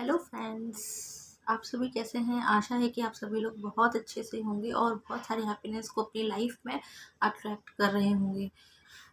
Hello friends, आप सभी कैसे हैं। आशा है कि आप सभी लोग बहुत अच्छे से होंगे और बहुत सारी हैप्पीनेस को अपनी लाइफ में अट्रैक्ट कर रहे होंगे।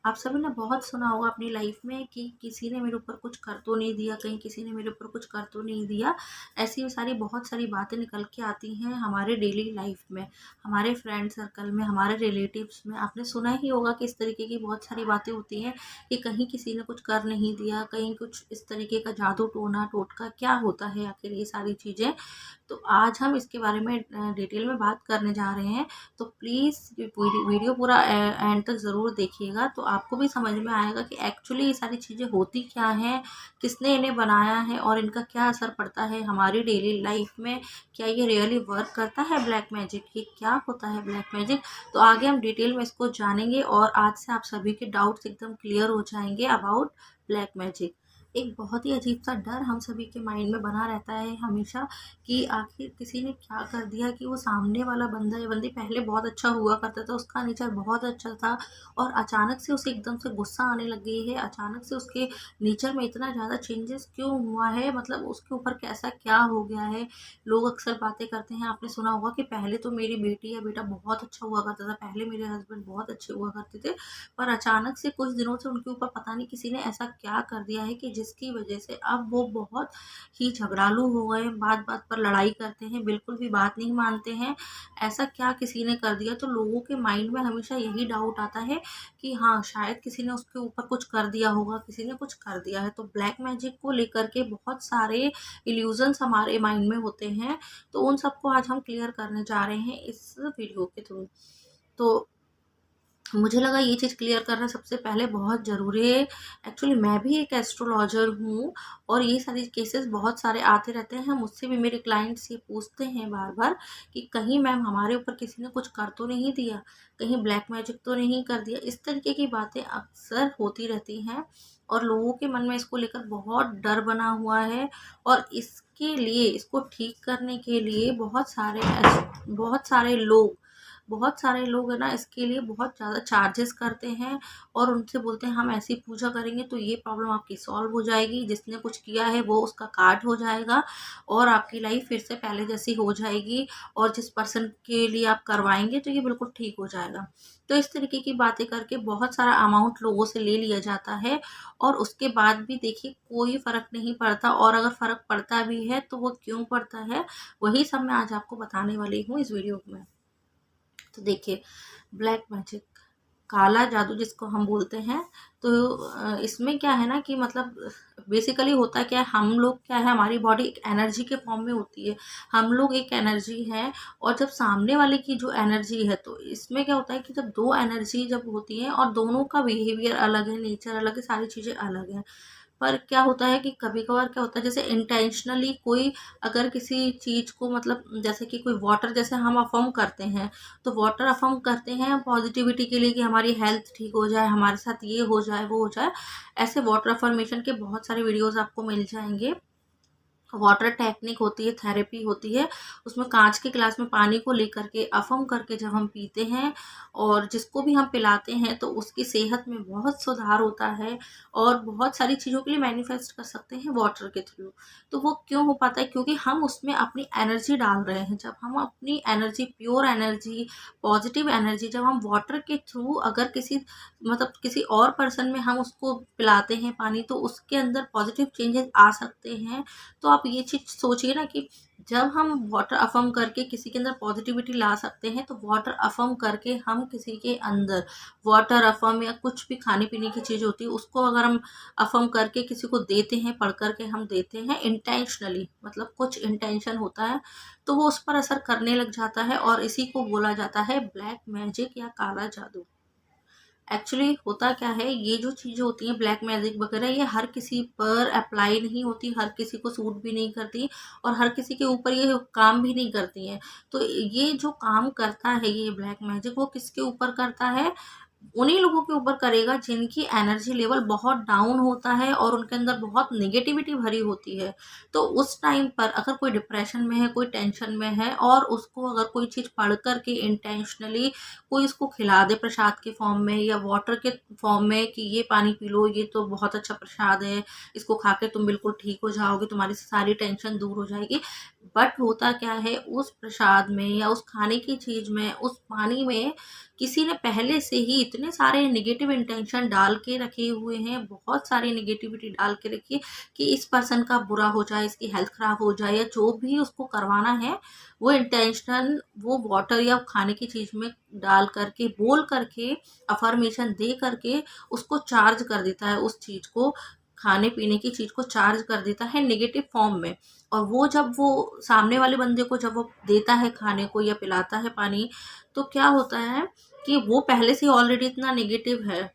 आप सभी ने बहुत सुना होगा अपनी लाइफ में कि किसी ने मेरे ऊपर कुछ कर तो नहीं दिया, कहीं किसी ने मेरे ऊपर कुछ कर तो नहीं दिया। ऐसी सारी बहुत सारी बातें निकल के आती हैं हमारे डेली लाइफ में, हमारे फ्रेंड सर्कल में, हमारे रिलेटिव्स में। आपने सुना ही होगा कि इस तरीके की बहुत सारी बातें होती हैं कि कहीं किसी ने कुछ कर नहीं दिया, कहीं कुछ इस तरीके का जादू टोना टोटका क्या होता है आखिर ये सारी चीज़ें। तो आज हम इसके बारे में डिटेल में बात करने जा रहे हैं। तो प्लीज़ ये वीडियो पूरा एंड तक ज़रूर देखिएगा, तो आपको भी समझ में आएगा कि एक्चुअली ये सारी चीज़ें होती क्या हैं, किसने इन्हें बनाया है और इनका क्या असर पड़ता है हमारी डेली लाइफ में। क्या ये रियली वर्क करता है ब्लैक मैजिक, ये क्या होता है ब्लैक मैजिक। तो आगे हम डिटेल में इसको जानेंगे और आज से आप सभी के डाउट्स एकदम क्लियर हो जाएंगे अबाउट ब्लैक मैजिक। एक बहुत ही अजीब सा डर हम सभी के माइंड में बना रहता है हमेशा कि आखिर किसी ने क्या कर दिया कि वो सामने वाला बंदा या बंदी पहले बहुत अच्छा हुआ करता था, उसका नेचर बहुत अच्छा था और अचानक से उसे एकदम से गुस्सा आने लग गई है। अचानक से उसके नेचर में इतना ज़्यादा चेंजेस क्यों हुआ है, मतलब उसके ऊपर कैसा क्या हो गया है। लोग अक्सर बातें करते हैं, आपने सुना होगा कि पहले तो मेरी बेटी या बेटा बहुत अच्छा हुआ करता था, पहले मेरे हस्बैंड बहुत अच्छे हुआ करते थे, पर अचानक से कुछ दिनों से उनके ऊपर पता नहीं किसी ने ऐसा क्या कर दिया है कि जिसकी वजह से अब वो बहुत ही झगड़ालू हो गए, बात बात पर लड़ाई करते हैं, बिल्कुल भी बात नहीं मानते हैं। ऐसा क्या किसी ने कर दिया, तो लोगों के माइंड में हमेशा यही डाउट आता है कि हाँ शायद किसी ने उसके ऊपर कुछ कर दिया होगा, किसी ने कुछ कर दिया है। तो ब्लैक मैजिक को लेकर के बहुत सारे इल्यूजन्स हमारे माइंड में होते हैं, तो उन सबको आज हम क्लियर करने जा रहे हैं इस वीडियो के थ्रू। तो मुझे लगा ये चीज़ क्लियर करना सबसे पहले बहुत ज़रूरी है। एक्चुअली मैं भी एक एस्ट्रोलॉजर हूँ और ये सारी केसेस बहुत सारे आते रहते हैं। मुझसे भी मेरे क्लाइंट्स ये पूछते हैं बार बार कि कहीं मैम हमारे ऊपर किसी ने कुछ कर तो नहीं दिया, कहीं ब्लैक मैजिक तो नहीं कर दिया। इस तरीके की बातें अक्सर होती रहती हैं और लोगों के मन में इसको लेकर बहुत डर बना हुआ है। और इसके लिए, इसको ठीक करने के लिए बहुत सारे लोग है ना, इसके लिए बहुत ज़्यादा चार्जेस करते हैं और उनसे बोलते हैं हम ऐसी पूजा करेंगे तो ये प्रॉब्लम आपकी सॉल्व हो जाएगी, जिसने कुछ किया है वो उसका काट हो जाएगा और आपकी लाइफ फिर से पहले जैसी हो जाएगी और जिस पर्सन के लिए आप करवाएंगे तो ये बिल्कुल ठीक हो जाएगा। तो इस तरीके की बातें करके बहुत सारा अमाउंट लोगों से ले लिया जाता है और उसके बाद भी देखिए कोई फ़र्क नहीं पड़ता, और अगर फ़र्क पड़ता भी है तो वो क्यों पड़ता है, वही सब मैं आज आपको बताने वाली हूँ इस वीडियो में। तो देखिए, ब्लैक मैजिक, काला जादू जिसको हम बोलते हैं, तो इसमें क्या है ना कि मतलब बेसिकली होता क्या है, हम लोग क्या है, हमारी बॉडी एक एनर्जी के फॉर्म में होती है, हम लोग एक एनर्जी है। और जब सामने वाले की जो एनर्जी है, तो इसमें क्या होता है कि जब दो एनर्जी जब होती हैं और दोनों का बिहेवियर अलग है, नेचर अलग है, सारी चीज़ें अलग हैं। पर क्या होता है कि कभी-कभार क्या होता है, जैसे इंटेंशनली कोई अगर किसी चीज़ को, मतलब जैसे कि कोई वाटर, जैसे हम अफ़र्म करते हैं, तो वाटर अफ़र्म करते हैं पॉजिटिविटी के लिए कि हमारी हेल्थ ठीक हो जाए, हमारे साथ ये हो जाए, वो हो जाए। ऐसे वाटर अफ़र्मेशन के बहुत सारे वीडियोज़ आपको मिल जाएँगे। वाटर टेक्निक होती है, थेरेपी होती है, उसमें कांच के गिलास में पानी को लेकर के अफम करके जब हम पीते हैं और जिसको भी हम पिलाते हैं तो उसकी सेहत में बहुत सुधार होता है और बहुत सारी चीज़ों के लिए मैनिफेस्ट कर सकते हैं वाटर के थ्रू। तो वो क्यों हो पाता है, क्योंकि हम उसमें अपनी एनर्जी डाल रहे हैं। जब हम अपनी energy, pure energy, positive energy, जब हम वाटर के थ्रू अगर किसी, मतलब किसी और पर्सन में हम उसको पिलाते हैं पानी, तो उसके अंदर पॉजिटिव चेंजेस आ सकते हैं। तो आप ये चीज़ सोचिए ना कि जब हम वाटर अफ़र्म करके किसी के अंदर पॉजिटिविटी ला सकते हैं, तो वाटर अफ़र्म करके हम किसी के अंदर, वाटर अफ़र्म या कुछ भी खाने पीने की चीज़ होती है उसको अगर हम अफ़र्म करके किसी को देते हैं, पढ़ कर के हम देते हैं इंटेंशनली, मतलब कुछ इंटेंशन होता है, तो वो उस पर असर करने लग जाता है और इसी को बोला जाता है ब्लैक मैजिक या काला जादू। एक्चुअली होता क्या है, ये जो चीज़ें होती हैं ब्लैक मैजिक वगैरह, ये हर किसी पर अप्लाई नहीं होती, हर किसी को सूट भी नहीं करती और हर किसी के ऊपर ये काम भी नहीं करती हैं। तो ये जो काम करता है ये ब्लैक मैजिक, वो किसके ऊपर करता है, उन्हीं लोगों के ऊपर करेगा जिनकी एनर्जी लेवल बहुत डाउन होता है और उनके अंदर बहुत नेगेटिविटी भरी होती है। तो उस टाइम पर अगर कोई डिप्रेशन में है, कोई टेंशन में है और उसको अगर कोई चीज़ पढ़ कर के इंटेंशनली कोई इसको खिला दे प्रसाद के फॉर्म में या वाटर के फॉर्म में कि ये पानी पी लो, ये तो बहुत अच्छा प्रसाद है, इसको खा के तुम बिल्कुल ठीक हो जाओगे, तुम्हारी सारी टेंशन दूर हो जाएगी। बट होता क्या है, उस प्रसाद में या उस खाने की चीज़ में, उस पानी में किसी ने पहले से ही इतने सारे नेगेटिव इंटेंशन डाल के रखे हुए हैं, बहुत सारी नेगेटिविटी डाल के रखी है कि इस पर्सन का बुरा हो जाए, इसकी हेल्थ खराब हो जाए या जो भी उसको करवाना है, वो इंटेंशनल वो वाटर या खाने की चीज़ में डाल करके, बोल करके, अफर्मेशन दे करके उसको चार्ज कर देता है, उस चीज़ को, खाने पीने की चीज़ को चार्ज कर देता है नेगेटिव फॉर्म में। और वो जब वो सामने वाले बंदे को जब वो देता है खाने को या पिलाता है पानी, तो क्या होता है कि वो पहले से ऑलरेडी इतना नेगेटिव है,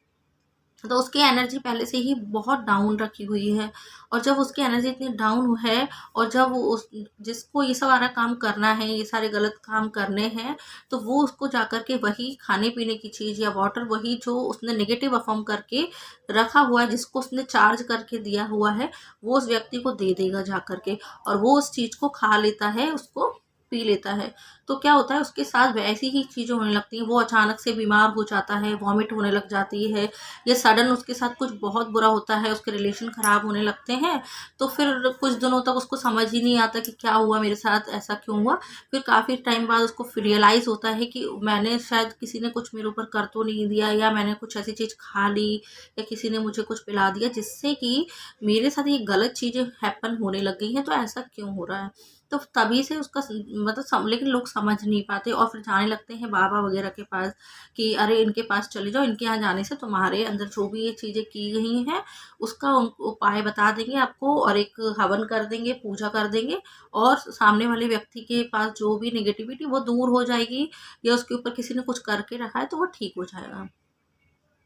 तो उसकी एनर्जी पहले से ही बहुत डाउन रखी हुई है। और जब उसकी एनर्जी इतनी डाउन है और जब वो उस जिसको ये सारा काम करना है, ये सारे गलत काम करने हैं, तो वो उसको जाकर के वही खाने पीने की चीज़ या वाटर, वही जो उसने नेगेटिव अफर्म करके रखा हुआ है, जिसको उसने चार्ज करके दिया हुआ है, वो उस व्यक्ति को दे देगा जा करके, और वो उस चीज़ को खा लेता है, उसको पी लेता है। तो क्या होता है, उसके साथ वैसी ही चीज़ें होने लगती हैं, वो अचानक से बीमार हो जाता है, वॉमिट होने लग जाती है, या सडन उसके साथ कुछ बहुत बुरा होता है, उसके रिलेशन ख़राब होने लगते हैं। तो फिर कुछ दिनों तक उसको समझ ही नहीं आता कि क्या हुआ मेरे साथ, ऐसा क्यों हुआ। फिर काफ़ी टाइम बाद उसको रियलाइज़ होता है कि मैंने शायद, किसी ने कुछ मेरे ऊपर कर तो नहीं दिया, या मैंने कुछ ऐसी चीज़ खा ली, या किसी ने मुझे कुछ पिला दिया जिससे कि मेरे साथ ये गलत चीज़ें हैपन होने लग गई हैं, तो ऐसा क्यों हो रहा है। तो तभी से उसका मतलब लेकिन लोग समझ नहीं पाते और फिर जाने लगते हैं बाबा वगैरह के पास कि अरे इनके पास चले जाओ, इनके यहाँ जाने से तुम्हारे अंदर जो भी ये चीज़ें की गई हैं उसका उपाय बता देंगे आपको, और एक हवन कर देंगे, पूजा कर देंगे, और सामने वाले व्यक्ति के पास जो भी नेगेटिविटी वो दूर हो जाएगी, या उसके ऊपर किसी ने कुछ करके रखा है तो वो ठीक हो जाएगा।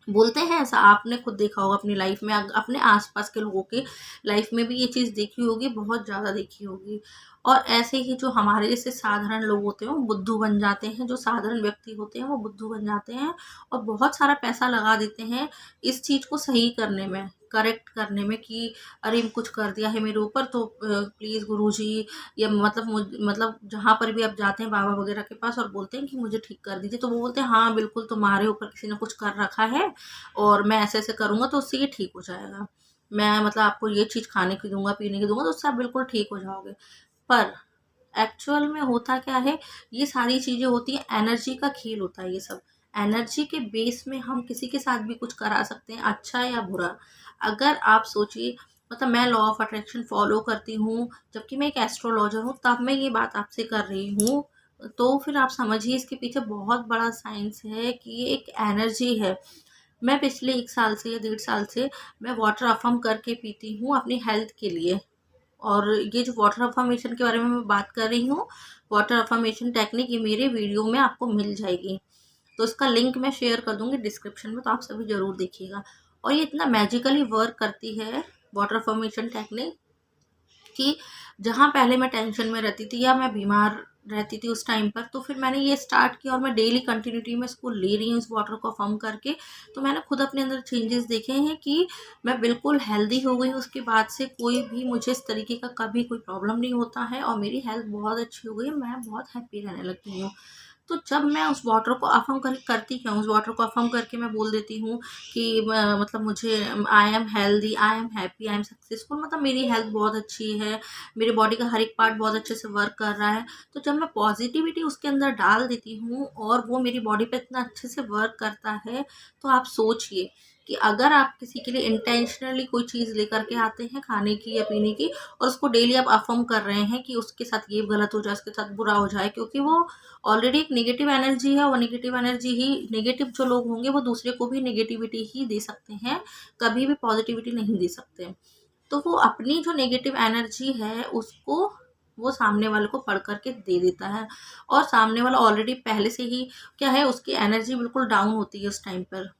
बोलते हैं ऐसा, आपने खुद देखा होगा अपनी लाइफ में, अपने आसपास के लोगों के लाइफ में भी ये चीज़ देखी होगी, बहुत ज़्यादा देखी होगी। और ऐसे ही जो हमारे जैसे साधारण लोग होते हैं वो बुद्धू बन जाते हैं, जो साधारण व्यक्ति होते हैं वो बुद्धू बन जाते हैं, और बहुत सारा पैसा लगा देते हैं इस चीज़ को सही करने में, करेक्ट करने में, कि अरे कुछ कर दिया है मेरे ऊपर तो प्लीज़ गुरुजी, या मतलब जहाँ पर भी आप जाते हैं बाबा वगैरह के पास और बोलते हैं कि मुझे ठीक कर दीजिए, तो वो बोलते हैं हाँ बिल्कुल, तुम्हारे ऊपर किसी ने कुछ कर रखा है, और मैं ऐसे ऐसे करूँगा तो उससे ये ठीक हो जाएगा। मैं मतलब आपको ये चीज़ खाने की दूंगा, पीने की दूंगा, तो उससे आप बिल्कुल ठीक हो जाओगे। पर एक्चुअल में होता क्या है, ये सारी चीज़ें होती हैं, एनर्जी का खेल होता है ये सब। एनर्जी के बेस में हम किसी के साथ भी कुछ करा सकते हैं, अच्छा या बुरा। अगर आप सोचिए, मतलब मैं लॉ ऑफ अट्रैक्शन फॉलो करती हूँ, जबकि मैं एक एस्ट्रोलॉजर हूँ, तब मैं ये बात आपसे कर रही हूँ। तो फिर आप समझिए इसके पीछे बहुत बड़ा साइंस है कि ये एक एनर्जी है। मैं पिछले 1 साल से या 1.5 साल से मैं वाटर अफ़र्म करके पीती हूँ अपनी हेल्थ के लिए। और ये जो वाटर अफ़र्मेशन के बारे में मैं बात कर रही हूँ, वाटर अफ़र्मेशन टेक्निक, ये मेरे वीडियो में आपको मिल जाएगी। तो इसका लिंक मैं शेयर कर दूँगी डिस्क्रिप्शन में, तो आप सभी ज़रूर देखिएगा। और ये इतना मैजिकली वर्क करती है वाटर अफ़र्मेशन टेक्निक, कि जहाँ पहले मैं टेंशन में रहती थी या मैं बीमार रहती थी उस टाइम पर, तो फिर मैंने ये स्टार्ट किया और मैं डेली कंटिन्यूटी में इसको ले रही हूँ, इस वाटर को फॉर्म करके। तो मैंने खुद अपने अंदर चेंजेस देखे हैं कि मैं बिल्कुल हेल्दी हो गई हूँ। उसके बाद से कोई भी मुझे इस तरीके का कभी कोई प्रॉब्लम नहीं होता है, और मेरी हेल्थ बहुत अच्छी हो गई है, मैं बहुत हैप्पी रहने लगी हूँ। तो जब मैं उस वाटर को अफ़र्म करती क्या हूँ, उस वाटर को अफ़र्म करके मैं बोल देती हूँ कि मतलब मुझे, I am healthy, I am happy, I am successful, मतलब मेरी हेल्थ बहुत अच्छी है, मेरे बॉडी का हर एक पार्ट बहुत अच्छे से वर्क कर रहा है। तो जब मैं पॉजिटिविटी उसके अंदर डाल देती हूँ और वो मेरी बॉडी पे इतना अच्छे से वर्क करता है, तो आप सोचिए कि अगर आप किसी के लिए इंटेंशनली कोई चीज़ लेकर के आते हैं खाने की या पीने की, और उसको डेली आप अफ़र्म कर रहे हैं कि उसके साथ ये गलत हो जाए, उसके साथ बुरा हो जाए, क्योंकि वो ऑलरेडी एक नेगेटिव एनर्जी है, वो नेगेटिव एनर्जी ही, नेगेटिव जो लोग होंगे वो दूसरे को भी नेगेटिविटी ही दे सकते हैं, कभी भी पॉजिटिविटी नहीं दे सकते। तो वो अपनी जो नेगेटिव एनर्जी है उसको वो सामने वाले को पढ़ करके दे देता है, और सामने वाला ऑलरेडी पहले से ही क्या है, उसकी एनर्जी बिल्कुल डाउन होती है उस टाइम पर।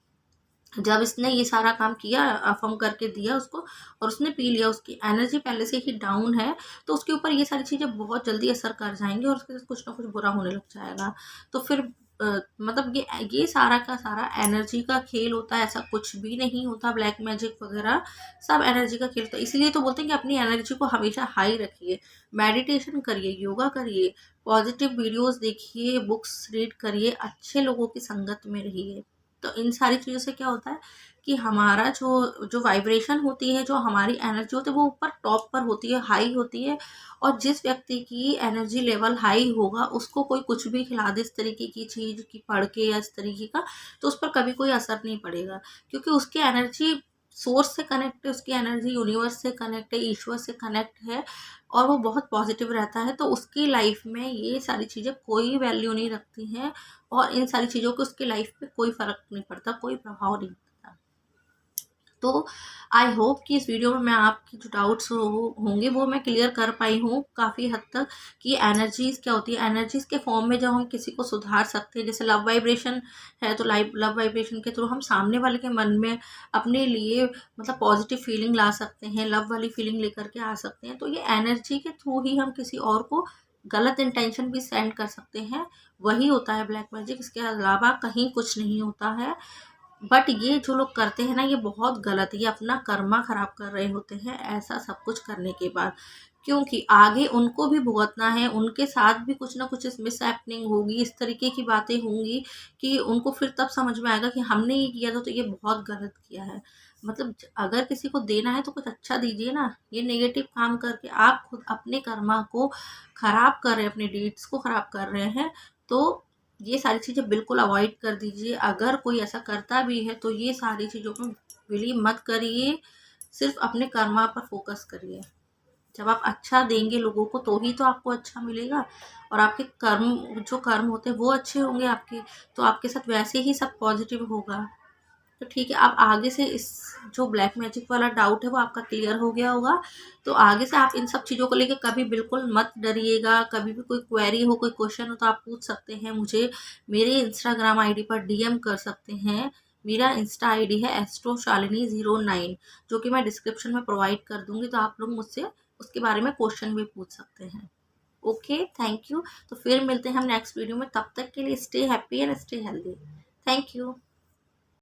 जब इसने ये सारा काम किया, अफ़र्म करके दिया उसको, और उसने पी लिया, उसकी एनर्जी पहले से ही डाउन है, तो उसके ऊपर ये सारी चीज़ें बहुत जल्दी असर कर जाएँगी और उसके साथ कुछ ना कुछ बुरा होने लग जाएगा। तो फिर मतलब ये सारा का सारा एनर्जी का खेल होता है, ऐसा कुछ भी नहीं होता ब्लैक मैजिक वगैरह, सब एनर्जी का खेल होता है। इसलिए तो बोलते हैं कि अपनी एनर्जी को हमेशा हाई रखिए, मेडिटेशन करिए, योगा करिए, पॉजिटिव वीडियोस देखिए, बुक्स रीड करिए, अच्छे लोगों की संगत में रहिए। तो इन सारी चीज़ों से क्या होता है कि हमारा जो जो वाइब्रेशन होती है, जो हमारी एनर्जी होती है, वो ऊपर टॉप पर होती है, हाई होती है। और जिस व्यक्ति की एनर्जी लेवल हाई होगा, उसको कोई कुछ भी खिला दे इस तरीके की चीज़ की पढ़ के या इस तरीके का, तो उस पर कभी कोई असर नहीं पड़ेगा, क्योंकि उसकी एनर्जी सोर्स से कनेक्ट है, उसकी एनर्जी यूनिवर्स से कनेक्ट है, ईश्वर से कनेक्ट है, और वो बहुत पॉजिटिव रहता है। तो उसकी लाइफ में ये सारी चीज़ें कोई वैल्यू नहीं रखती हैं, और इन सारी चीज़ों को उसकी लाइफ पे कोई फ़र्क नहीं पड़ता, कोई प्रभाव नहीं पड़ता। तो आई होप कि इस वीडियो में मैं आपकी जो डाउट्स होंगे वो मैं क्लियर कर पाई हूँ काफ़ी हद तक, कि एनर्जीज़ क्या होती है। एनर्जीज़ के फॉर्म में जब हम किसी को सुधार सकते हैं, जैसे लव वाइब्रेशन है, तो लव वाइब्रेशन के थ्रू हम सामने वाले के मन में अपने लिए मतलब पॉजिटिव फीलिंग ला सकते हैं, लव वाली फीलिंग लेकर के आ सकते हैं। तो ये एनर्जी के थ्रू ही हम किसी और को गलत इंटेंशन भी सेंड कर सकते हैं। वही होता है ब्लैक मैजिक, इसके अलावा कहीं कुछ नहीं होता है। बट ये जो लोग करते हैं ना, ये बहुत गलत है, ये अपना कर्मा खराब कर रहे होते हैं ऐसा सब कुछ करने के बाद, क्योंकि आगे उनको भी भुगतना है, उनके साथ भी कुछ ना कुछ मिस हैपनिंग होगी, इस तरीके की बातें होंगी कि उनको फिर तब समझ में आएगा कि हमने ये किया था तो ये बहुत गलत किया है। मतलब अगर किसी को देना है तो कुछ अच्छा दीजिए ना, ये नेगेटिव काम करके आप खुद अपने कर्मा को खराब कर रहे हैं, अपने डीड्स को खराब कर रहे हैं। तो ये सारी चीज़ें बिल्कुल अवॉइड कर दीजिए। अगर कोई ऐसा करता भी है तो ये सारी चीज़ों को बिलीव मत करिए, सिर्फ अपने कर्मा पर फोकस करिए। जब आप अच्छा देंगे लोगों को तो ही तो आपको अच्छा मिलेगा, और आपके कर्म जो कर्म होते हैं वो अच्छे होंगे आपके, तो आपके साथ वैसे ही सब पॉजिटिव होगा। तो ठीक है, आप आगे से इस जो ब्लैक मैजिक वाला डाउट है वो आपका क्लियर हो गया होगा। तो आगे से आप इन सब चीज़ों को लेके कभी बिल्कुल मत डरिएगा। कभी भी कोई क्वेरी हो, कोई क्वेश्चन हो, तो आप पूछ सकते हैं मुझे, मेरे इंस्टाग्राम आईडी पर डीएम कर सकते हैं। मेरा इंस्टा आईडी है astroशालिनी09, जो कि मैं डिस्क्रिप्शन में प्रोवाइड कर दूंगी, तो आप लोग मुझसे उसके बारे में क्वेश्चन भी पूछ सकते हैं। Okay, thank you. तो फिर मिलते हैं हम नेक्स्ट वीडियो में, तब तक के लिए stay happy and stay healthy. Thank you.